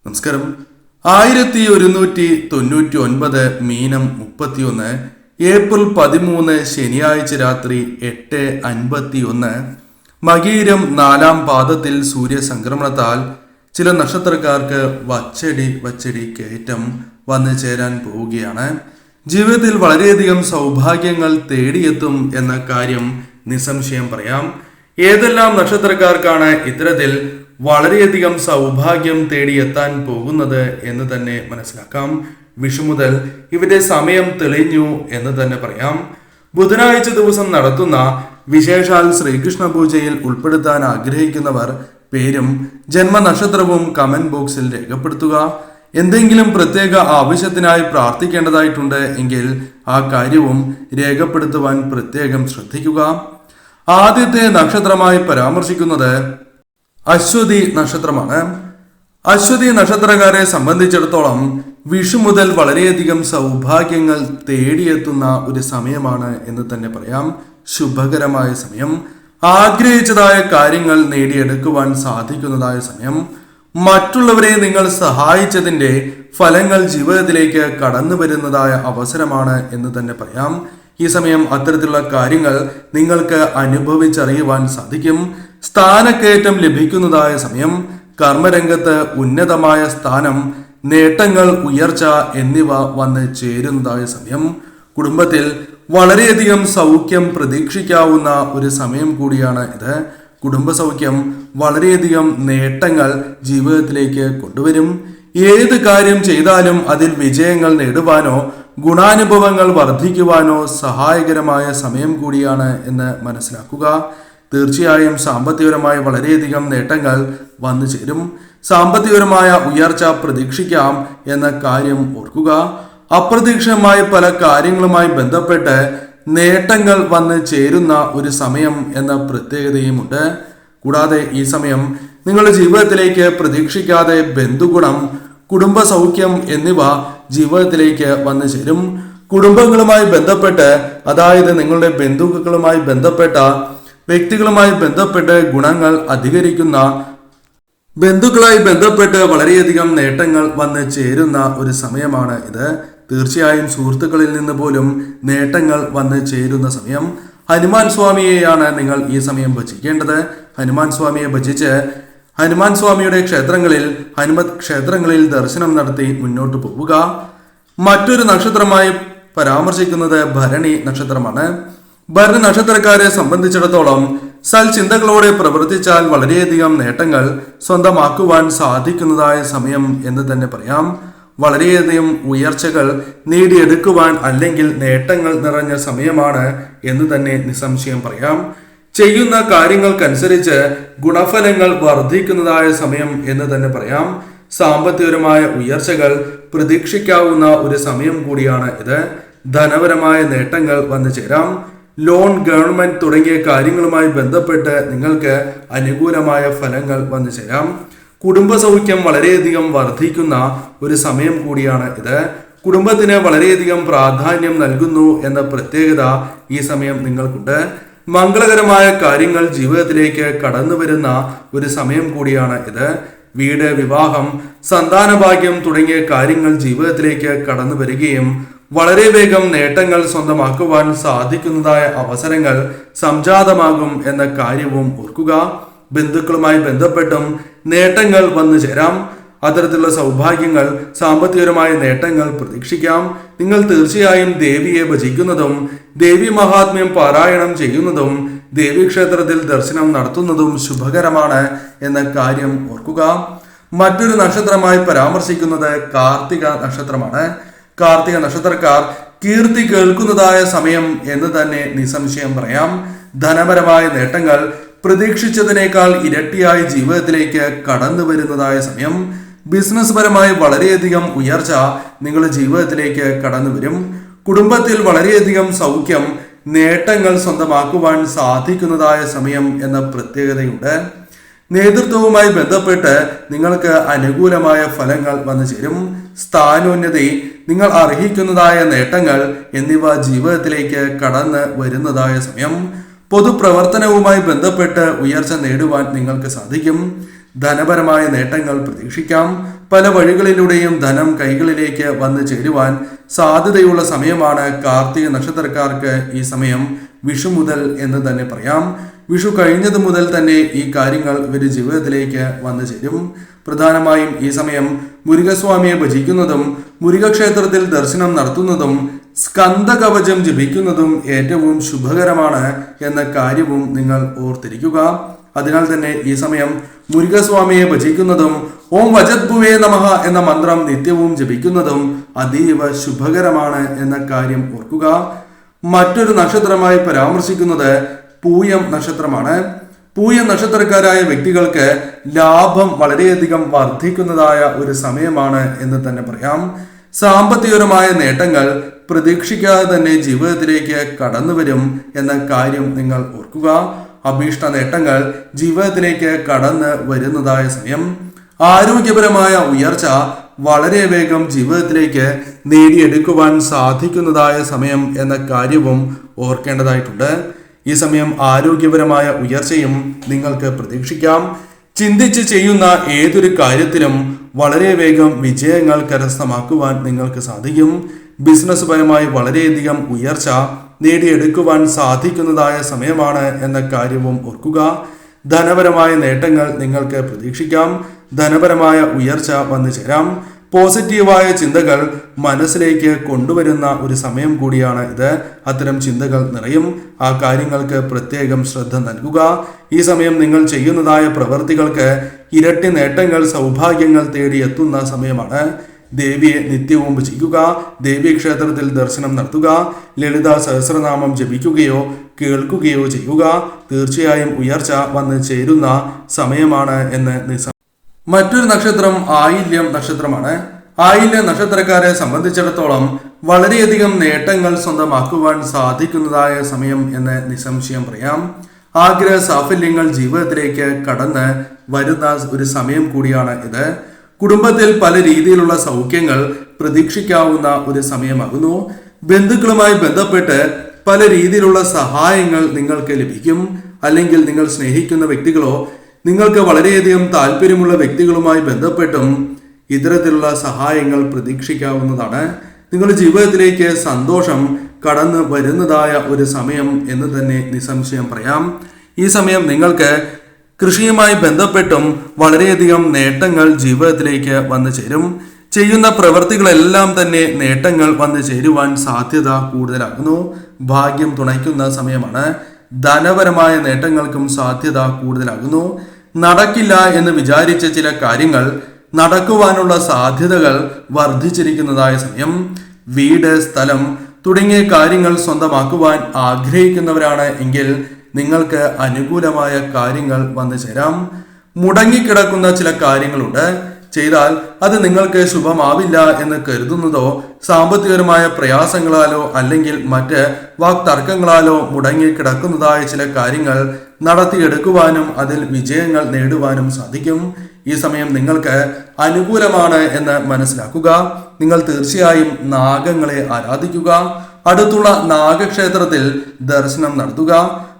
നമസ്കാരം. 1199 മീനം 31 ഏപ്രിൽ 13 ശനിയാഴ്ച രാത്രി 8:51 മകീരം 4-ാം പാദത്തിൽ സൂര്യസംക്രമണത്താൽ ചില നക്ഷത്രക്കാർക്ക് വച്ചടി കയറ്റം വന്നു ചേരാൻ പോവുകയാണ്. ജീവിതത്തിൽ വളരെയധികം സൗഭാഗ്യങ്ങൾ തേടിയെത്തും എന്ന കാര്യം നിസ്സംശയം പറയാം. ഏതെല്ലാം നക്ഷത്രക്കാർക്കാണ് ഇത്തരത്തിൽ വളരെയധികം സൗഭാഗ്യം തേടിയെത്താൻ പോകുന്നത് എന്ന് തന്നെ മനസ്സിലാക്കാം. വിഷു മുതൽ ഇവരുടെ സമയം തെളിഞ്ഞു എന്ന് തന്നെ പറയാം. ബുധനാഴ്ച ദിവസം നടത്തുന്ന വിശേഷാൽ ശ്രീകൃഷ്ണ പൂജയിൽ ഉൾപ്പെടുത്താൻ ആഗ്രഹിക്കുന്നവർ പേരും ജന്മനക്ഷത്രവും കമന്റ് ബോക്സിൽ രേഖപ്പെടുത്തുക. എന്തെങ്കിലും പ്രത്യേക ആവശ്യത്തിനായി പ്രാർത്ഥിക്കേണ്ടതായിട്ടുണ്ട് എങ്കിൽ ആ കാര്യവും രേഖപ്പെടുത്തുവാൻ പ്രത്യേകം ശ്രദ്ധിക്കുക. ആദ്യത്തെ നക്ഷത്രമായി പരാമർശിക്കുന്നത് അശ്വതി നക്ഷത്രമാണ്. അശ്വതി നക്ഷത്രക്കാരെ സംബന്ധിച്ചിടത്തോളം വിഷു മുതൽ വളരെയധികം സൗഭാഗ്യങ്ങൾ തേടിയെത്തുന്ന ഒരു സമയമാണ് എന്ന് തന്നെ പറയാം. ശുഭകരമായ സമയം, ആഗ്രഹിച്ചതായ കാര്യങ്ങൾ നേടിയെടുക്കുവാൻ സാധിക്കുന്നതായ സമയം, മറ്റുള്ളവരെ നിങ്ങൾ സഹായിച്ചതിൻ്റെ ഫലങ്ങൾ ജീവിതത്തിലേക്ക് കടന്നു വരുന്നതായ അവസരമാണ് എന്ന് തന്നെ പറയാം. ഈ സമയം അത്തരത്തിലുള്ള കാര്യങ്ങൾ നിങ്ങൾക്ക് അനുഭവിച്ചറിയുവാൻ സാധിക്കും. സ്ഥാനക്കയറ്റം ലഭിക്കുന്നതായ സമയം, കർമ്മരംഗത്ത് ഉന്നതമായ സ്ഥാനം, നേട്ടങ്ങൾ, ഉയർച്ച എന്നിവ വന്ന് ചേരുന്നതായ സമയം, കുടുംബത്തിൽ വളരെയധികം സൗഖ്യം പ്രതീക്ഷിക്കാവുന്ന ഒരു സമയം കൂടിയാണ് ഇത്. കുടുംബ സൗഖ്യം വളരെയധികം നേട്ടങ്ങൾ ജീവിതത്തിലേക്ക് കൊണ്ടുവരും. ഏത് കാര്യം ചെയ്താലും അതിൽ വിജയങ്ങൾ നേടുവാനോ ഗുണാനുഭവങ്ങൾ വർദ്ധിക്കുവാനോ സഹായകരമായ സമയം കൂടിയാണ് എന്ന് മനസ്സിലാക്കുക. തീർച്ചയായും സാമ്പത്തികപരമായ വളരെയധികം നേട്ടങ്ങൾ വന്നു ചേരും. സാമ്പത്തികപരമായ ഉയർച്ച പ്രതീക്ഷിക്കാം എന്ന കാര്യം ഓർക്കുക. അപ്രതീക്ഷിതമായ പല കാര്യങ്ങളുമായി ബന്ധപ്പെട്ട് നേട്ടങ്ങൾ വന്ന് ചേരുന്ന ഒരു സമയം എന്ന പ്രത്യേകതയുമുണ്ട്. കൂടാതെ ഈ സമയം നിങ്ങളുടെ ജീവിതത്തിലേക്ക് പ്രതീക്ഷിക്കാതെ ബന്ധുഗുണം, കുടുംബ സൗഖ്യം എന്നിവ ജീവിതത്തിലേക്ക് വന്നു ചേരും. കുടുംബങ്ങളുമായി ബന്ധപ്പെട്ട്, അതായത് നിങ്ങളുടെ ബന്ധുക്കളുമായി ബന്ധപ്പെട്ട വ്യക്തികളുമായി ബന്ധപ്പെട്ട് ഗുണങ്ങൾ അധികരിക്കുന്ന, ബന്ധുക്കളായി ബന്ധപ്പെട്ട് വളരെയധികം നേട്ടങ്ങൾ വന്ന് ചേരുന്ന ഒരു സമയമാണ് ഇത്. തീർച്ചയായും സുഹൃത്തുക്കളിൽ നിന്ന് പോലും നേട്ടങ്ങൾ വന്ന് ചേരുന്ന സമയം. ഹനുമാൻ സ്വാമിയെയാണ് നിങ്ങൾ ഈ സമയം ഭജിക്കേണ്ടത്. ഹനുമാൻ സ്വാമിയെ ഭജിച്ച് ഹനുമാൻ സ്വാമിയുടെ ഹനുമത് ക്ഷേത്രങ്ങളിൽ ദർശനം നടത്തി മുന്നോട്ട് പോവുക. മറ്റൊരു നക്ഷത്രമായി പരാമർശിക്കുന്നത് ഭരണി നക്ഷത്രമാണ്. ഭരണി നക്ഷത്രക്കാരെ സംബന്ധിച്ചിടത്തോളം സൽചിന്തകളോടെ പ്രവർത്തിച്ചാൽ വളരെയധികം നേട്ടങ്ങൾ സ്വന്തമാക്കുവാൻ സാധിക്കുന്നതായ സമയം എന്ന് തന്നെ പറയാം. വളരെയധികം ഉയർച്ചകൾ നേടിയെടുക്കുവാൻ അല്ലെങ്കിൽ നേട്ടങ്ങൾ നിറഞ്ഞ സമയമാണ് എന്ന് തന്നെ നിസ്സംശയം പറയാം. ചെയ്യുന്ന കാര്യങ്ങൾക്കനുസരിച്ച് ഗുണഫലങ്ങൾ വർദ്ധിക്കുന്നതായ സമയം എന്ന് തന്നെ പറയാം. സാമ്പത്തികപരമായ ഉയർച്ചകൾ പ്രതീക്ഷിക്കാവുന്ന ഒരു സമയം കൂടിയാണ് ഇത്. ധനപരമായ നേട്ടങ്ങൾ വന്നു ചേരാം. ലോൺ, ഗവൺമെന്റ് തുടങ്ങിയ കാര്യങ്ങളുമായി ബന്ധപ്പെട്ട് നിങ്ങൾക്ക് അനുകൂലമായ ഫലങ്ങൾ വന്നു ചേരാം. കുടുംബ സൗഖ്യം വളരെയധികം വർദ്ധിക്കുന്ന ഒരു സമയം കൂടിയാണ് ഇത്. കുടുംബത്തിന് വളരെയധികം പ്രാധാന്യം നൽകുന്നു എന്ന പ്രത്യേകത ഈ സമയം നിങ്ങൾക്കുണ്ട്. മംഗളകരമായ കാര്യങ്ങൾ ജീവിതത്തിലേക്ക് കടന്നു വരുന്ന ഒരു സമയം കൂടിയാണ് ഇത്. വീട്, വിവാഹം, സന്താനഭാഗ്യം തുടങ്ങിയ കാര്യങ്ങൾ ജീവിതത്തിലേക്ക് കടന്നു വരികയും വളരെ വേഗം നേട്ടങ്ങൾ സ്വന്തമാക്കുവാൻ സാധിക്കുന്നതായ അവസരങ്ങൾ സംജാതമാകും എന്ന കാര്യവും ഓർക്കുക. ബന്ധുക്കളുമായി ബന്ധപ്പെട്ടും നേട്ടങ്ങൾ വന്നു ചേരാം. അത്തരത്തിലുള്ള സൗഭാഗ്യങ്ങൾ, സാമ്പത്തികപരമായ നേട്ടങ്ങൾ പ്രതീക്ഷിക്കാം. നിങ്ങൾ തീർച്ചയായും ദേവിയെ ഭജിക്കുന്നതും ദേവി മഹാത്മ്യം പാരായണം ചെയ്യുന്നതും ദേവീക്ഷേത്രത്തിൽ ദർശനം നടത്തുന്നതും ശുഭകരമാണ് എന്ന കാര്യം ഓർക്കുക. മറ്റൊരു നക്ഷത്രമായി പരാമർശിക്കുന്നത് കാർത്തിക നക്ഷത്രമാണ്. കാർത്തിക നക്ഷത്രക്കാർ കീർത്തി കേൾക്കുന്നതായ സമയം എന്ന് തന്നെ നിസ്സംശയം പറയാം. ധനപരമായ നേട്ടങ്ങൾ പ്രതീക്ഷിച്ചതിനേക്കാൾ ഇരട്ടിയായി ജീവിതത്തിലേക്ക് കടന്നു വരുന്നതായ സമയം. ബിസിനസ് പരമായി വളരെയധികം ഉയർച്ച നിങ്ങളുടെ ജീവിതത്തിലേക്ക് കടന്നു വരും. കുടുംബത്തിൽ വളരെയധികം സൗഖ്യം, നേട്ടങ്ങൾ സ്വന്തമാക്കുവാൻ സാധിക്കുന്നതായ സമയം എന്ന പ്രത്യേകതയുണ്ട്. നേതൃത്വവുമായി ബന്ധപ്പെട്ട് നിങ്ങൾക്ക് അനുകൂലമായ ഫലങ്ങൾ വന്നു ചേരും. സ്ഥാനോന്നതി, നിങ്ങൾ അർഹിക്കുന്നതായ നേട്ടങ്ങൾ എന്നിവ ജീവിതത്തിലേക്ക് കടന്ന് വരുന്നതായ സമയം. പൊതുപ്രവർത്തനവുമായി ബന്ധപ്പെട്ട് ഉയർച്ച നേടുവാൻ നിങ്ങൾക്ക് സാധിക്കും. ധനപരമായ നേട്ടങ്ങൾ പ്രതീക്ഷിക്കാം. പല വഴികളിലൂടെയും ധനം കൈകളിലേക്ക് വന്നു ചേരുവാൻ സാധ്യതയുള്ള സമയമാണ് കാർത്തിക നക്ഷത്രക്കാർക്ക് ഈ സമയം. വിഷു മുതൽ എന്ന് തന്നെ പറയാം. വിഷു കഴിഞ്ഞത് മുതൽ തന്നെ ഈ കാര്യങ്ങൾ ഇവർ ജീവിതത്തിലേക്ക് വന്നു ചേരും. പ്രധാനമായും ഈ സമയം മുരുകസ്വാമിയെ ഭജിക്കുന്നതും മുരുകക്ഷേത്രത്തിൽ ദർശനം നടത്തുന്നതും സ്കന്ദകവചം ജപിക്കുന്നതും ഏറ്റവും ശുഭകരമാണ് എന്ന കാര്യവും നിങ്ങൾ ഓർത്തിരിക്കുക. അതിനാൽ തന്നെ ഈ സമയം മുരുകസ്വാമിയെ ഭജിക്കുന്നതും ഓം വജദ്ഭുവേ നമഃ എന്ന മന്ത്രം നിത്യവും ജപിക്കുന്നതും അതീവ ശുഭകരമാണ് എന്ന കാര്യം ഓർക്കുക. മറ്റൊരു നക്ഷത്രമായി പരാമർശിക്കുന്നത് പൂയം നക്ഷത്രമാണ്. പൂയം നക്ഷത്രക്കാരായ വ്യക്തികൾക്ക് ലാഭം വളരെയധികം വർദ്ധിക്കുന്നതായ ഒരു സമയമാണ് എന്ന് തന്നെ പറയാം. സാമ്പത്തികപരമായ നേട്ടങ്ങൾ പ്രതീക്ഷിക്കാതെ തന്നെ ജീവിതത്തിലേക്ക് കടന്നു വരും എന്ന കാര്യം നിങ്ങൾ ഓർക്കുക. അഭീഷ്ട നേട്ടങ്ങൾ ജീവിതത്തിലേക്ക് കടന്ന് വരുന്നതായ സമയം. ആരോഗ്യപരമായ ഉയർച്ച വളരെ വേഗം ജീവിതത്തിലേക്ക് നേടിയെടുക്കുവാൻ സാധിക്കുന്നതായ സമയം എന്ന കാര്യവും ഓർക്കേണ്ടതായിട്ടുണ്ട്. ഈ സമയം ആരോഗ്യപരമായ ഉയർച്ചയും നിങ്ങൾക്ക് പ്രതീക്ഷിക്കാം. ചിന്തിച്ച് ചെയ്യുന്ന ഏതൊരു കാര്യത്തിലും വളരെ വേഗം വിജയങ്ങൾ കരസ്ഥമാക്കുവാൻ നിങ്ങൾക്ക് സാധിക്കും. ബിസിനസ് പരമായി വളരെയധികം ഉയർച്ച നേടിയെടുക്കുവാൻ സാധിക്കുന്നതായ സമയമാണ് എന്ന കാര്യവും ഓർക്കുക. ധനപരമായ നേട്ടങ്ങൾ നിങ്ങൾക്ക് പ്രതീക്ഷിക്കാം. ധനപരമായ ഉയർച്ച വന്നു ചേരാം. പോസിറ്റീവായ ചിന്തകൾ മനസ്സിലേക്ക് കൊണ്ടുവരുന്ന ഒരു സമയം കൂടിയാണ് ഇത്. അത്തരം ചിന്തകൾ നിറയും. ആ കാര്യങ്ങൾക്ക് പ്രത്യേകം ശ്രദ്ധ നൽകുക. ഈ സമയം നിങ്ങൾ ചെയ്യുന്നതായ പ്രവൃത്തികൾക്ക് ഇരട്ടി നേട്ടങ്ങൾ, സൗഭാഗ്യങ്ങൾ തേടിയെത്തുന്ന സമയമാണ്. ദേവിയെ നിത്യവും ഭജിക്കുക. ദേവീ ക്ഷേത്രത്തിൽ ദർശനം നടത്തുക. ലളിത സഹസ്രനാമം ജപിക്കുകയോ കേൾക്കുകയോ ചെയ്യുക. തീർച്ചയായും ഉയർച്ച വന്ന് ചേരുന്ന സമയമാണ് എന്ന് മറ്റൊരു നക്ഷത്രം ആയില്യം നക്ഷത്രമാണ്. ആയില്യം നക്ഷത്രക്കാരെ സംബന്ധിച്ചിടത്തോളം വളരെയധികം നേട്ടങ്ങൾ സ്വന്തമാക്കുവാൻ സാധിക്കുന്നതായ സമയം എന്ന് നിസ്സംശയം പറയാം. ആഗ്രഹ സാഫല്യങ്ങൾ ജീവിതത്തിലേക്ക് കടന്ന് വരുന്ന ഒരു സമയം കൂടിയാണ് ഇത്. കുടുംബത്തിൽ പല രീതിയിലുള്ള സൗഖ്യങ്ങൾ പ്രതീക്ഷിക്കാവുന്ന ഒരു സമയമാകുന്നു. ബന്ധുക്കളുമായി ബന്ധപ്പെട്ട് പല രീതിയിലുള്ള സഹായങ്ങൾ നിങ്ങൾക്ക് ലഭിക്കും. അല്ലെങ്കിൽ നിങ്ങൾ സ്നേഹിക്കുന്ന വ്യക്തികളോ നിങ്ങൾക്ക് വളരെയധികം താല്പര്യമുള്ള വ്യക്തികളുമായി ബന്ധപ്പെട്ടും ഇത്തരത്തിലുള്ള സഹായങ്ങൾ പ്രതീക്ഷിക്കാവുന്നതാണ്. നിങ്ങളുടെ ജീവിതത്തിലേക്ക് സന്തോഷം കടന്നു വരുന്നതായ ഒരു സമയം എന്ന് തന്നെ നിസ്സംശയം പറയാം. ഈ സമയം നിങ്ങൾക്ക് കൃഷിയുമായി ബന്ധപ്പെട്ടും വളരെയധികം നേട്ടങ്ങൾ ജീവിതത്തിലേക്ക് വന്നു ചേരും. ചെയ്യുന്ന പ്രവൃത്തികളെല്ലാം തന്നെ നേട്ടങ്ങൾ വന്നു ചേരുവാൻ സാധ്യത കൂടുതലാകുന്നു. ഭാഗ്യം തുണയ്ക്കുന്ന സമയമാണ്. ധനപരമായ നേട്ടങ്ങൾക്കും സാധ്യത കൂടുതലാകുന്നു. നടക്കില്ല എന്ന് വിചാരിച്ച ചില കാര്യങ്ങൾ നടക്കുവാനുള്ള സാധ്യതകൾ വർദ്ധിച്ചിരിക്കുന്നതായ സമയം. വീട്, സ്ഥലം തുടങ്ങിയ കാര്യങ്ങൾ സ്വന്തമാക്കുവാൻ ആഗ്രഹിക്കുന്നവരാണ് എങ്കിൽ നിങ്ങൾക്ക് അനുകൂലമായ കാര്യങ്ങൾ വന്നു ചേരാം. മുടങ്ങിക്കിടക്കുന്ന ചില കാര്യങ്ങളുണ്ട്. ചെയ്താൽ അത് നിങ്ങൾക്ക് ശുഭമാവില്ല എന്ന് കരുതുന്നതോ സാമ്പത്തികപരമായ പ്രയാസങ്ങളാലോ അല്ലെങ്കിൽ മറ്റ് വാക്തർക്കങ്ങളാലോ മുടങ്ങിക്കിടക്കുന്നതായ ചില കാര്യങ്ങൾ നടത്തിയെടുക്കുവാനും അതിൽ വിജയങ്ങൾ നേടുവാനും സാധിക്കും. ഈ സമയം നിങ്ങൾക്ക് അനുകൂലമാണ് എന്ന് മനസ്സിലാക്കുക. നിങ്ങൾ തീർച്ചയായും നാഗങ്ങളെ ആരാധിക്കുക. അടുത്തുള്ള നാഗക്ഷേത്രത്തിൽ ദർശനം നടത്തുക.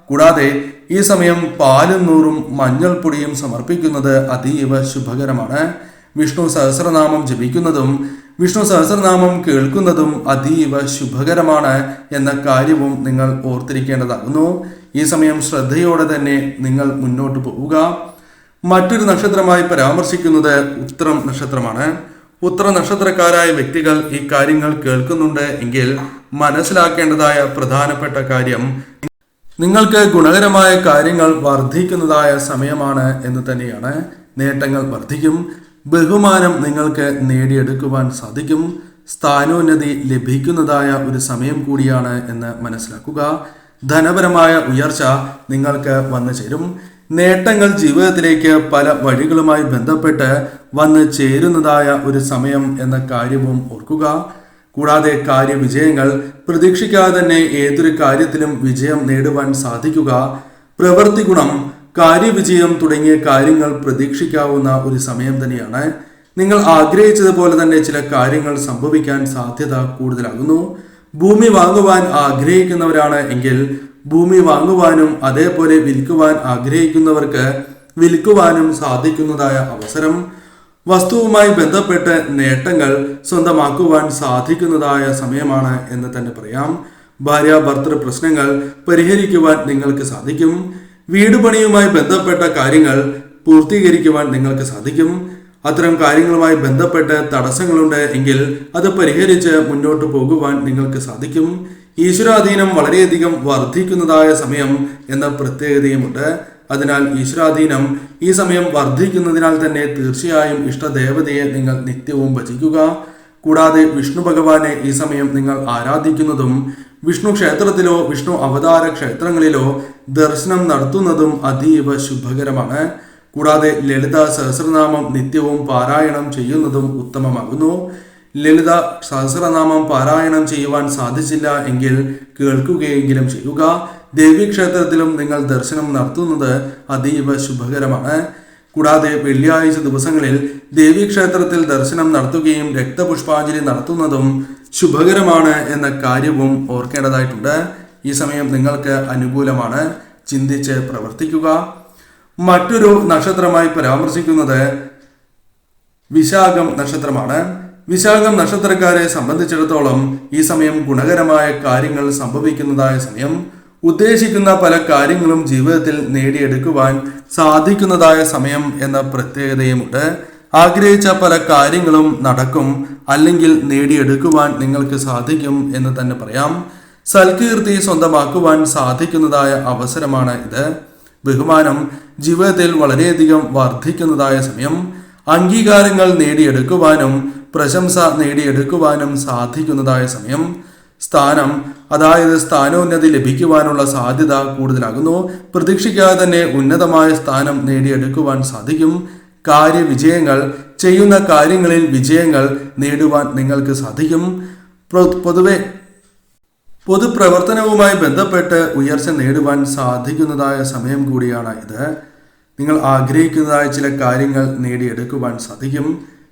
കൂടാതെ ഈ സമയം പാലും നൂറും മഞ്ഞൾപ്പൊടിയും സമർപ്പിക്കുന്നത് അതീവ ശുഭകരമാണ്. വിഷ്ണു സഹസ്രനാമം ജപിക്കുന്നതും വിഷ്ണു സഹസ്രനാമം കേൾക്കുന്നതും അതീവ ശുഭകരമാണ് എന്ന കാര്യവും നിങ്ങൾ ഓർത്തിരിക്കേണ്ടതാകുന്നു. ഈ സമയം ശ്രദ്ധയോടെ തന്നെ നിങ്ങൾ മുന്നോട്ട് പോവുക. മറ്റൊരു നക്ഷത്രമായി പരാമർശിക്കുന്നത് ഉത്രം നക്ഷത്രമാണ്. ഉത്ര നക്ഷത്രക്കാരായ വ്യക്തികൾ ഈ കാര്യങ്ങൾ കേൾക്കുന്നുണ്ട് എങ്കിൽ മനസ്സിലാക്കേണ്ടതായ പ്രധാനപ്പെട്ട കാര്യം, നിങ്ങൾക്ക് ഗുണകരമായ കാര്യങ്ങൾ വർദ്ധിക്കുന്നതായ സമയമാണ് എന്ന് തന്നെയാണ്. നേട്ടങ്ങൾ വർദ്ധിക്കും. ബഹുമാനം നിങ്ങൾക്ക് നേടിയെടുക്കുവാൻ സാധിക്കും. സ്ഥാനോന്നതി ലഭിക്കുന്നതായ ഒരു സമയം കൂടിയാണ് എന്ന് മനസ്സിലാക്കുക. ധനപരമായ ഉയർച്ച നിങ്ങൾക്ക് വന്നു ചേരും. നേട്ടങ്ങൾ ജീവിതത്തിലേക്ക് പല വഴികളുമായി ബന്ധപ്പെട്ട് വന്ന് ചേരുന്നതായ ഒരു സമയം എന്ന കാര്യവും ഓർക്കുക. കൂടാതെ കാര്യവിജയങ്ങൾ പ്രതീക്ഷിക്കാതെ തന്നെ ഏതൊരു കാര്യത്തിലും വിജയം നേടുവാൻ സാധിക്കുക. പ്രവൃത്തി ഗുണം, കാര്യവിജയം തുടങ്ങിയ കാര്യങ്ങൾ പ്രതീക്ഷിക്കാവുന്ന ഒരു സമയം തന്നെയാണ്. നിങ്ങൾ ആഗ്രഹിച്ചതുപോലെ തന്നെ ചില കാര്യങ്ങൾ സംഭവിക്കാൻ സാധ്യത കൂടുതലാകുന്നു. ഭൂമി വാങ്ങുവാൻ ആഗ്രഹിക്കുന്നവരാണ് എങ്കിൽ ഭൂമി വാങ്ങുവാനും അതേപോലെ വിൽക്കുവാൻ ആഗ്രഹിക്കുന്നവർക്ക് വിൽക്കുവാനും സാധിക്കുന്നതായ അവസരം. വസ്തുവുമായി ബന്ധപ്പെട്ട് നേട്ടങ്ങൾ സ്വന്തമാക്കുവാൻ സാധിക്കുന്നതായ സമയമാണ് എന്ന് തന്നെ പറയാം. ഭാര്യ ഭർത്തൃ പ്രശ്നങ്ങൾ പരിഹരിക്കുവാൻ നിങ്ങൾക്ക് സാധിക്കും. വീട് പണിയുമായി ബന്ധപ്പെട്ട കാര്യങ്ങൾ പൂർത്തീകരിക്കുവാൻ നിങ്ങൾക്ക് സാധിക്കും. അത്തരം കാര്യങ്ങളുമായി ബന്ധപ്പെട്ട് തടസ്സങ്ങളുണ്ട് എങ്കിൽ അത് പരിഹരിച്ച് മുന്നോട്ട് പോകുവാൻ നിങ്ങൾക്ക് സാധിക്കും. ഈശ്വരാധീനം വളരെയധികം വർദ്ധിക്കുന്നതായ സമയം എന്ന പ്രത്യേകതയുമുണ്ട്. അതിനാൽ ഈശ്വരാധീനം ഈ സമയം വർദ്ധിക്കുന്നതിനാൽ തന്നെ തീർച്ചയായും ഇഷ്ടദേവതയെ നിങ്ങൾ നിത്യവും ഭജിക്കുക. കൂടാതെ വിഷ്ണു ഭഗവാനെ ഈ സമയം നിങ്ങൾ ആരാധിക്കുന്നതും വിഷ്ണു ക്ഷേത്രത്തിലോ വിഷ്ണു അവതാര ക്ഷേത്രങ്ങളിലോ ദർശനം നടത്തുന്നതും അതീവ ശുഭകരമാണ്. കൂടാതെ ലളിത സഹസ്രനാമം നിത്യവും പാരായണം ചെയ്യുന്നതും ഉത്തമമാകുന്നു. ലളിത സഹസ്രനാമം പാരായണം ചെയ്യുവാൻ സാധിച്ചില്ല എങ്കിൽ കേൾക്കുകയെങ്കിലും ചെയ്യുക. ദേവീക്ഷേത്രത്തിലും നിങ്ങൾ ദർശനം നടത്തുന്നത് അതീവ ശുഭകരമാണ്. കൂടാതെ വെള്ളിയാഴ്ച ദിവസങ്ങളിൽ ദേവീക്ഷേത്രത്തിൽ ദർശനം നടത്തുകയും രക്തപുഷ്പാഞ്ജലി നടത്തുന്നതും ശുഭകരമാണ് എന്ന കാര്യവും ഓർക്കേണ്ടതായിട്ടുണ്ട്. ഈ സമയം നിങ്ങൾക്ക് അനുകൂലമാണ്. ചിന്തിച്ച് പ്രവർത്തിക്കുക. മറ്റൊരു നക്ഷത്രമായി പരാമർശിക്കുന്നത് വിശാഖം നക്ഷത്രമാണ്. വിശാഖം നക്ഷത്രക്കാരെ സംബന്ധിച്ചിടത്തോളം ഈ സമയം ഗുണകരമായ കാര്യങ്ങൾ സംഭവിക്കുന്നതായ സമയം. ഉദ്ദേശിക്കുന്ന പല കാര്യങ്ങളും ജീവിതത്തിൽ നേടിയെടുക്കുവാൻ സാധിക്കുന്നതായ സമയം എന്ന പ്രത്യേകതയുമുണ്ട്. ആഗ്രഹിച്ച പല കാര്യങ്ങളും നടക്കും, അല്ലെങ്കിൽ നേടിയെടുക്കുവാൻ നിങ്ങൾക്ക് സാധിക്കും എന്ന് തന്നെ പറയാം. സൽകീർത്തി സ്വന്തമാക്കുവാൻ സാധിക്കുന്നതായ അവസരമാണ് ഇത്. ബഹുമാനം ജീവിതത്തിൽ വളരെയധികം വർദ്ധിക്കുന്നതായ സമയം. അംഗീകാരങ്ങൾ നേടിയെടുക്കുവാനും പ്രശംസ നേടിയെടുക്കുവാനും സാധിക്കുന്നതായ സമയം. സ്ഥാനം, അതായത് സ്ഥാനോന്നതി ലഭിക്കുവാനുള്ള സാധ്യത കൂടുതലാകുന്നു. പ്രതീക്ഷിക്കാതെ തന്നെ ഉന്നതമായ സ്ഥാനം നേടിയെടുക്കുവാൻ സാധിക്കും. കാര്യവിജയങ്ങൾ, ചെയ്യുന്ന കാര്യങ്ങളിൽ വിജയങ്ങൾ നേടുവാൻ നിങ്ങൾക്ക് സാധിക്കും. പൊതുപ്രവർത്തനവുമായി ബന്ധപ്പെട്ട് ഉയർച്ച നേടുവാൻ സാധിക്കുന്നതായ സമയം കൂടിയാണ് ഇത്. നിങ്ങൾ ആഗ്രഹിക്കുന്നതായ ചില കാര്യങ്ങൾ നേടിയെടുക്കുവാൻ സാധിക്കും.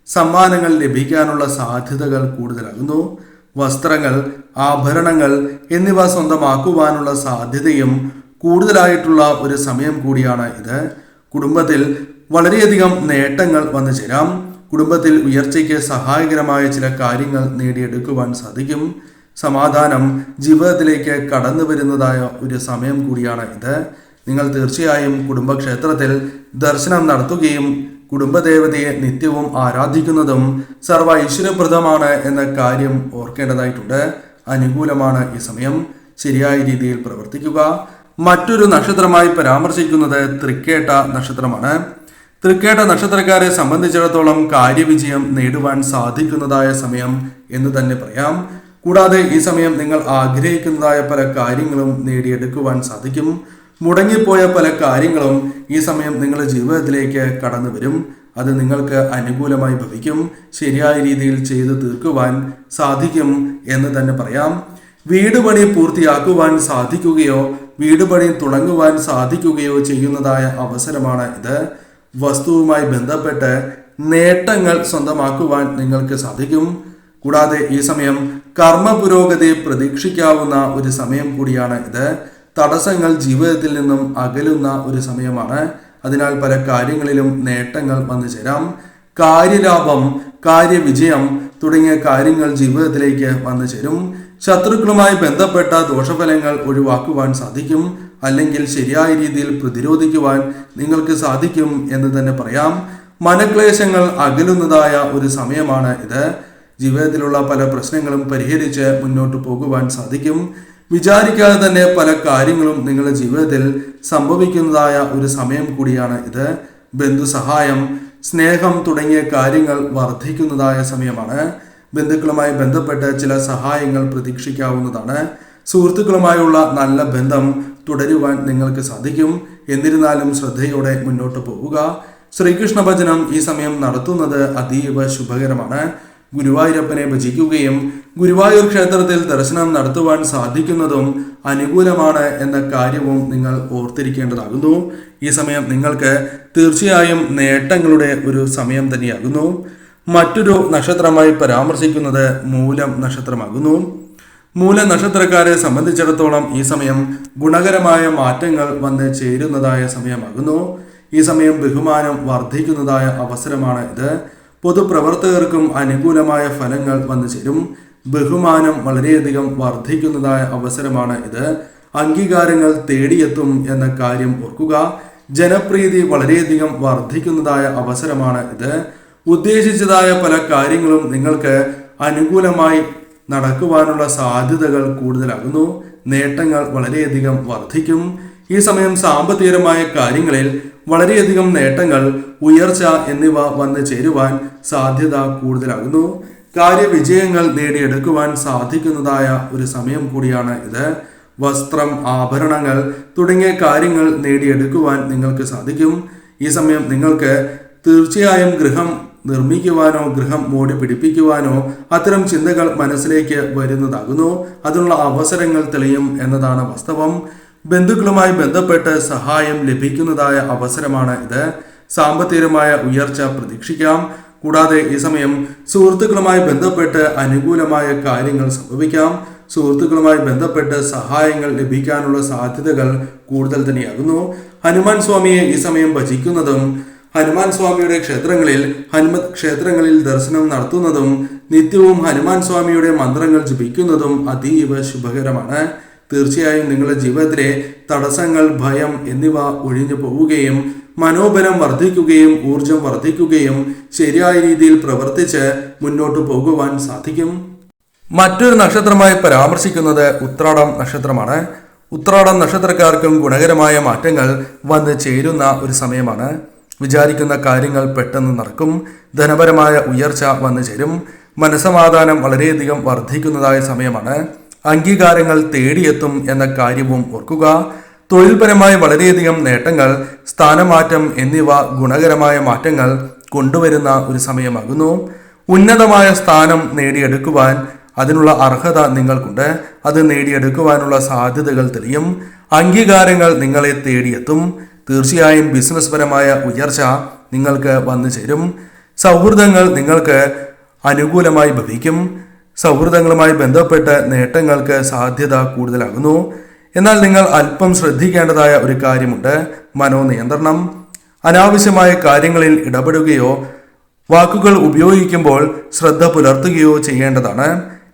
സമ്മാനങ്ങൾ ലഭിക്കാനുള്ള സാധ്യതകൾ കൂടുതലാകുന്നു. വസ്ത്രങ്ങൾ, ആഭരണങ്ങൾ എന്നിവ സ്വന്തമാക്കുവാനുള്ള സാധ്യതയും കൂടുതലായിട്ടുള്ള ഒരു സമയം കൂടിയാണ് ഇത്. കുടുംബത്തിൽ വളരെയധികം നേട്ടങ്ങൾ വന്നു ചേരാം. കുടുംബത്തിൽ ഉയർച്ചയ്ക്ക് സഹായകരമായ ചില കാര്യങ്ങൾ നേടിയെടുക്കുവാൻ സാധിക്കും. സമാധാനം ജീവിതത്തിലേക്ക് കടന്നു വരുന്നതായ ഒരു സമയം കൂടിയാണ് ഇത്. നിങ്ങൾ തീർച്ചയായും കുടുംബക്ഷേത്രത്തിൽ ദർശനം നടത്തുകയും കുടുംബദേവതയെ നിത്യവും ആരാധിക്കുന്നതും സർവ്വ ഐശ്വര്യപ്രദമാണ് എന്ന കാര്യം ഓർക്കേണ്ടതായിട്ടുണ്ട്. അനുകൂലമാണ് ഈ സമയം. ശരിയായ രീതിയിൽ പ്രവർത്തിക്കുക. മറ്റൊരു നക്ഷത്രമായി പരാമർശിക്കുന്നത് തൃക്കേട്ട നക്ഷത്രമാണ്. തൃക്കേട്ട നക്ഷത്രക്കാരെ സംബന്ധിച്ചിടത്തോളം കാര്യവിജയം നേടുവാൻ സാധിക്കുന്നതായ സമയം എന്ന് തന്നെ പറയാം. കൂടാതെ ഈ സമയം നിങ്ങൾ ആഗ്രഹിക്കുന്നതായ പല കാര്യങ്ങളും നേടിയെടുക്കുവാൻ സാധിക്കും. മുടങ്ങിപ്പോയ പല കാര്യങ്ങളും ഈ സമയം നിങ്ങളുടെ ജീവിതത്തിലേക്ക് കടന്നു വരും. അത് നിങ്ങൾക്ക് അനുകൂലമായി ഭവിക്കും. ശരിയായ രീതിയിൽ ചെയ്തു തീർക്കുവാൻ സാധിക്കും എന്ന് തന്നെ പറയാം. വീട് പണി പൂർത്തിയാക്കുവാൻ സാധിക്കുകയോ വീട് പണി തുടങ്ങുവാൻ സാധിക്കുകയോ ചെയ്യുന്നതായ അവസരമാണ് ഇത്. വസ്തുവുമായി ബന്ധപ്പെട്ട് നേട്ടങ്ങൾ സ്വന്തമാക്കുവാൻ നിങ്ങൾക്ക് സാധിക്കും. കൂടാതെ ഈ സമയം കർമ്മ പുരോഗതി പ്രതീക്ഷിക്കാവുന്ന ഒരു സമയം കൂടിയാണ് ഇത്. തടസ്സങ്ങൾ ജീവിതത്തിൽ നിന്നും അകലുന്ന ഒരു സമയമാണ്. അതിനാൽ പല കാര്യങ്ങളിലും നേട്ടങ്ങൾ വന്നു ചേരാം. കാര്യലാഭം, കാര്യവിജയം തുടങ്ങിയ കാര്യങ്ങൾ ജീവിതത്തിലേക്ക് വന്നു ചേരും. ശത്രുക്കളുമായി ബന്ധപ്പെട്ട ദോഷഫലങ്ങൾ ഒഴിവാക്കുവാൻ സാധിക്കും, അല്ലെങ്കിൽ ശരിയായ രീതിയിൽ പ്രതിരോധിക്കുവാൻ നിങ്ങൾക്ക് സാധിക്കും എന്ന് തന്നെ പറയാം. മനക്ലേശങ്ങൾ അകലുന്നതായ ഒരു സമയമാണ് ഇത്. ജീവിതത്തിലുള്ള പല പ്രശ്നങ്ങളും പരിഹരിച്ച് മുന്നോട്ട് പോകുവാൻ സാധിക്കും. വിചാരിക്കാതെ തന്നെ പല കാര്യങ്ങളും നിങ്ങളുടെ ജീവിതത്തിൽ സംഭവിക്കുന്നതായ ഒരു സമയം കൂടിയാണ് ഇത്. ബന്ധുസഹായം, സ്നേഹം തുടങ്ങിയ കാര്യങ്ങൾ വർദ്ധിക്കുന്നതായ സമയമാണ്. ബന്ധുക്കളുമായി ബന്ധപ്പെട്ട് ചില സഹായങ്ങൾ പ്രതീക്ഷിക്കാവുന്നതാണ്. സുഹൃത്തുക്കളുമായുള്ള നല്ല ബന്ധം തുടരുവാൻ നിങ്ങൾക്ക് സാധിക്കും. എന്നിരുന്നാലും ശ്രദ്ധയോടെ മുന്നോട്ട് പോവുക. ശ്രീകൃഷ്ണ ഭജനം ഈ സമയം നടത്തുന്നത് അതീവ ശുഭകരമാണ്. ഗുരുവായൂരപ്പനെ ഭജിക്കുകയും ഗുരുവായൂർ ക്ഷേത്രത്തിൽ ദർശനം നടത്തുവാൻ സാധിക്കുന്നതും അനുകൂലമാണ് എന്ന കാര്യവും നിങ്ങൾ ഓർത്തിരിക്കേണ്ടതാകുന്നു. ഈ സമയം നിങ്ങൾക്ക് തീർച്ചയായും നേട്ടങ്ങളുടെ ഒരു സമയം തന്നെയാകുന്നു. മറ്റൊരു നക്ഷത്രമായി പരാമർശിക്കുന്നത് മൂലം നക്ഷത്രമാകുന്നു. മൂല നക്ഷത്രക്കാരെ സംബന്ധിച്ചിടത്തോളം ഈ സമയം ഗുണകരമായ മാറ്റങ്ങൾ വന്ന് ചേരുന്നതായ സമയമാകുന്നു. ഈ സമയം ബഹുമാനം വർദ്ധിക്കുന്നതായ അവസരമാണ് ഇത്. പൊതുപ്രവർത്തകർക്കും അനുകൂലമായ ഫലങ്ങൾ വന്നു ചേരും. ബഹുമാനം വളരെയധികം വർദ്ധിക്കുന്നതായ അവസരമാണ് ഇത്. അംഗീകാരങ്ങൾ തേടിയെത്തും എന്ന കാര്യം ഓർക്കുക. ജനപ്രീതി വളരെയധികം വർദ്ധിക്കുന്നതായ അവസരമാണ് ഇത്. ഉദ്ദേശിച്ചതായ പല കാര്യങ്ങളും നിങ്ങൾക്ക് അനുകൂലമായി നടക്കുവാനുള്ള സാധ്യതകൾ കൂടുതലാകുന്നു. നേട്ടങ്ങൾ വളരെയധികം വർദ്ധിക്കും. ഈ സമയം സാമ്പത്തികമായ കാര്യങ്ങളിൽ വളരെയധികം നേട്ടങ്ങൾ, ഉയർച്ച എന്നിവ വന്നു ചേരുവാൻ സാധ്യത കൂടുതലാകുന്നു. കാര്യവിജയങ്ങൾ നേടിയെടുക്കുവാൻ സാധിക്കുന്നതായ ഒരു സമയം കൂടിയാണ് ഇത്. വസ്ത്രം, ആഭരണങ്ങൾ തുടങ്ങിയ കാര്യങ്ങൾ നേടിയെടുക്കുവാൻ നിങ്ങൾക്ക് സാധിക്കും. ഈ സമയം നിങ്ങൾക്ക് തീർച്ചയായും ഗൃഹം നിർമ്മിക്കുവാനോ ഗൃഹം മോടി പിടിപ്പിക്കുവാനോ അത്തരം ചിന്തകൾ മനസ്സിലേക്ക് വരുന്നതാകുന്നു. അതിനുള്ള അവസരങ്ങൾ തെളിയും എന്നതാണ് വാസ്തവം. ബന്ധുക്കളുമായി ബന്ധപ്പെട്ട് സഹായം ലഭിക്കുന്നതായ അവസരമാണ് ഇത്. സാമ്പത്തികമായ ഉയർച്ച പ്രതീക്ഷിക്കാം. കൂടാതെ ഈ സമയം സുഹൃത്തുക്കളുമായി ബന്ധപ്പെട്ട് അനുകൂലമായ കാര്യങ്ങൾ സംഭവിക്കാം. സുഹൃത്തുക്കളുമായി ബന്ധപ്പെട്ട് സഹായങ്ങൾ ലഭിക്കാനുള്ള സാധ്യതകൾ കൂടുതൽ തന്നെയാകുന്നു. ഹനുമാൻ സ്വാമിയെ ഈ സമയം ഭജിക്കുന്നതും ഹനുമാൻ സ്വാമിയുടെ ക്ഷേത്രങ്ങളിൽ ദർശനം നടത്തുന്നതും നിത്യവും ഹനുമാൻ സ്വാമിയുടെ മന്ത്രങ്ങൾ ജപിക്കുന്നതും അതീവ ശുഭകരമാണ്. തീർച്ചയായും നിങ്ങളുടെ ജീവിതത്തിലെ തടസ്സങ്ങൾ, ഭയം എന്നിവ ഒഴിഞ്ഞു പോവുകയും മനോബലം വർദ്ധിക്കുകയും ഊർജം വർദ്ധിക്കുകയും ശരിയായ രീതിയിൽ പ്രവർത്തിച്ച് മുന്നോട്ട് പോകുവാൻ സാധിക്കും. മറ്റൊരു നക്ഷത്രമായി പരാമർശിക്കുന്നത് ഉത്രാടം നക്ഷത്രമാണ്. ഉത്രാടം നക്ഷത്രക്കാർക്കും ഗുണകരമായ മാറ്റങ്ങൾ വന്ന് ചേരുന്ന ഒരു സമയമാണ്. വിചാരിക്കുന്ന കാര്യങ്ങൾ പെട്ടെന്ന് നടക്കും. ധനപരമായ ഉയർച്ച വന്നു ചേരും. മനസ്സമാധാനം വളരെയധികം വർദ്ധിക്കുന്നതായ സമയമാണ്. അംഗീകാരങ്ങൾ തേടിയെത്തും എന്ന കാര്യവും ഓർക്കുക. തൊഴിൽപരമായി വളരെയധികം നേട്ടങ്ങൾ, സ്ഥാനമാറ്റം എന്നിവ ഗുണകരമായ മാറ്റങ്ങൾ കൊണ്ടുവരുന്ന ഒരു സമയമാകുന്നു. ഉന്നതമായ സ്ഥാനം നേടിയെടുക്കുവാൻ അതിനുള്ള അർഹത നിങ്ങൾക്കുണ്ട്. അത് നേടിയെടുക്കുവാനുള്ള സാധ്യതകൾ തെളിയും. അംഗീകാരങ്ങൾ നിങ്ങളെ തേടിയെത്തും. തീർച്ചയായും ബിസിനസ് പരമായ ഉയർച്ച നിങ്ങൾക്ക് വന്നു ചേരും. സൗഹൃദങ്ങൾ നിങ്ങൾക്ക് അനുകൂലമായി ഭവിക്കും. സൗഹൃദങ്ങളുമായി ബന്ധപ്പെട്ട് നേട്ടങ്ങൾക്ക് സാധ്യത കൂടുതലാകുന്നു. എന്നാൽ നിങ്ങൾ അല്പം ശ്രദ്ധിക്കേണ്ടതായ ഒരു കാര്യമുണ്ട്: മനോനിയന്ത്രണം. അനാവശ്യമായ കാര്യങ്ങളിൽ ഇടപെടുകയോ വാക്കുകൾ ഉപയോഗിക്കുമ്പോൾ ശ്രദ്ധ പുലർത്തുകയോ ചെയ്യേണ്ടതാണ്.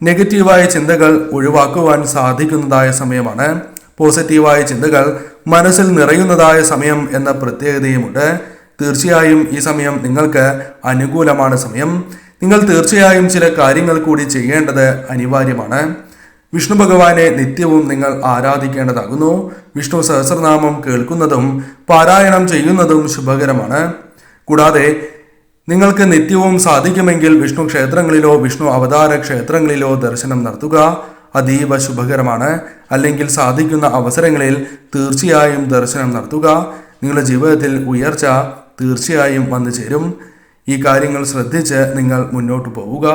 നെഗറ്റീവായ ചിന്തകൾ ഒഴിവാക്കുവാൻ സാധിക്കുന്നതായ സമയമാണ്. പോസിറ്റീവായ ചിന്തകൾ മനസ്സിൽ നിറയുന്നതായ സമയം എന്ന പ്രത്യേകതയുമുണ്ട്. തീർച്ചയായും ഈ സമയം നിങ്ങൾക്ക് അനുകൂലമാണ് സമയം. നിങ്ങൾ തീർച്ചയായും ചില കാര്യങ്ങൾ കൂടി ചെയ്യേണ്ടത് അനിവാര്യമാണ്. വിഷ്ണു ഭഗവാനെ നിത്യവും നിങ്ങൾ ആരാധിക്കേണ്ടതാകുന്നു. വിഷ്ണു സഹസ്രനാമം കേൾക്കുന്നതും പാരായണം ചെയ്യുന്നതും ശുഭകരമാണ്. കൂടാതെ നിങ്ങൾക്ക് നിത്യവും സാധിക്കുമെങ്കിൽ വിഷ്ണു ക്ഷേത്രങ്ങളിലോ വിഷ്ണു അവതാര ക്ഷേത്രങ്ങളിലോ ദർശനം നടത്തുക. അതീവ ശുഭകരമാണ്. അല്ലെങ്കിൽ സാധിക്കുന്ന അവസരങ്ങളിൽ തീർച്ചയായും ദർശനം നടത്തുക. നിങ്ങളുടെ ജീവിതത്തിൽ ഉയർച്ച തീർച്ചയായും വന്നു ചേരും. ഈ കാര്യങ്ങൾ ശ്രദ്ധിച്ച് നിങ്ങൾ മുന്നോട്ട് പോവുക.